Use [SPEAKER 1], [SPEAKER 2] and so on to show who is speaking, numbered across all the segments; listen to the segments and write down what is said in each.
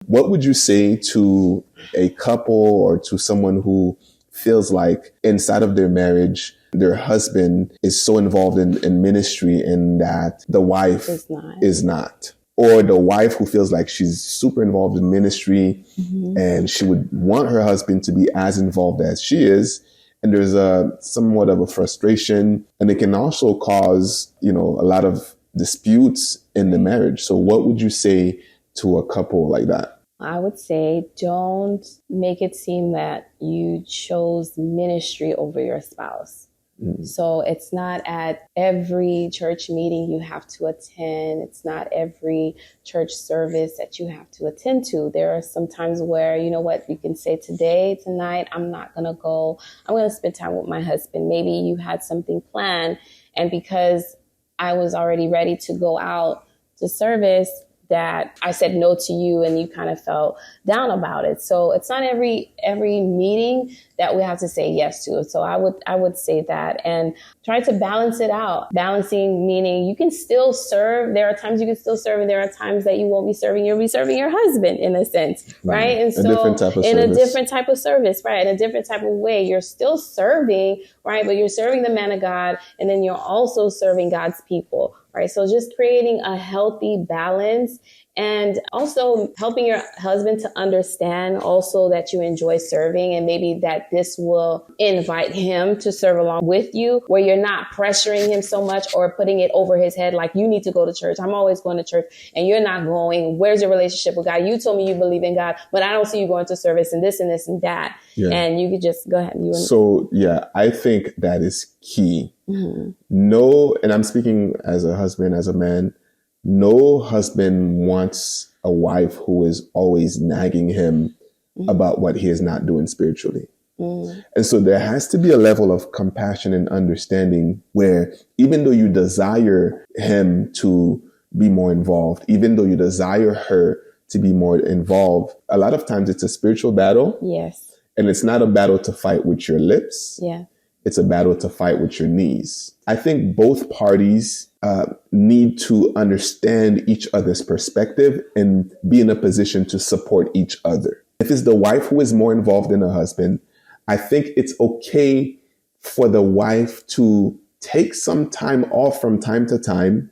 [SPEAKER 1] What would you say to a couple or to someone who feels like inside of their marriage, their husband is so involved in ministry and that the wife is not? Or the wife who feels like she's super involved in ministry and she would want her husband to be as involved as she is. And there's somewhat of a frustration, and it can also cause, a lot of disputes in the marriage. So what would you say to a couple like that?
[SPEAKER 2] I would say don't make it seem that you chose ministry over your spouse. So it's not at every church meeting you have to attend. It's not every church service that you have to attend to. There are some times where, you can say tonight, I'm not going to go. I'm going to spend time with my husband. Maybe you had something planned, and because I was already ready to go out to service, that I said no to you and you kind of felt down about it. So it's not every meeting that we have to say yes to. So I would say that, and try to balance it out. Balancing meaning you can still serve. There are times you can still serve, and there are times that you won't be serving. You'll be serving your husband in a sense, right? And so in a different type of service, right? In a different type of way, you're still serving, right? But you're serving the man of God, and then you're also serving God's people. Right. So just creating a healthy balance, and also helping your husband to understand also that you enjoy serving, and maybe that this will invite him to serve along with you, where you're not pressuring him so much or putting it over his head. Like, you need to go to church. I'm always going to church and you're not going. Where's your relationship with God? You told me you believe in God, but I don't see you going to service and this and this and that. Yeah. And you could just go ahead.
[SPEAKER 1] I think that is key. No, and I'm speaking as a husband, as a man, no husband wants a wife who is always nagging him about what he is not doing spiritually. And so there has to be a level of compassion and understanding where, even though you desire him to be more involved, even though you desire her to be more involved, a lot of times it's a spiritual battle.
[SPEAKER 2] Yes.
[SPEAKER 1] And it's not a battle to fight with your lips.
[SPEAKER 2] Yeah.
[SPEAKER 1] It's a battle to fight with your knees. I think both parties need to understand each other's perspective and be in a position to support each other. If it's the wife who is more involved than the husband, I think it's okay for the wife to take some time off from time to time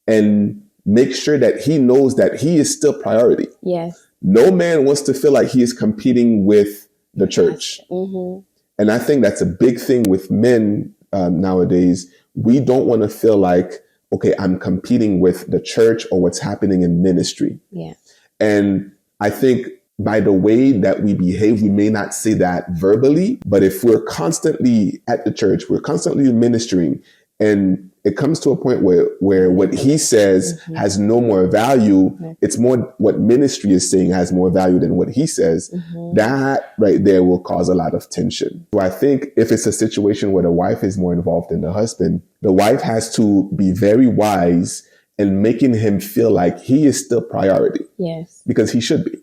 [SPEAKER 1] and make sure that he knows that he is still priority.
[SPEAKER 2] Yes.
[SPEAKER 1] No man wants to feel like he is competing with the church. Yes. And I think that's a big thing with men nowadays. We don't want to feel like, okay, I'm competing with the church or what's happening in ministry.
[SPEAKER 2] Yeah.
[SPEAKER 1] And I think by the way that we behave, we may not say that verbally, but if we're constantly at the church, we're constantly ministering, and it comes to a point where what he says has no more value. It's more what ministry is saying has more value than what he says. That right there will cause a lot of tension. So I think if it's a situation where the wife is more involved than the husband, the wife has to be very wise in making him feel like he is still priority.
[SPEAKER 2] Yes.
[SPEAKER 1] Because he should be.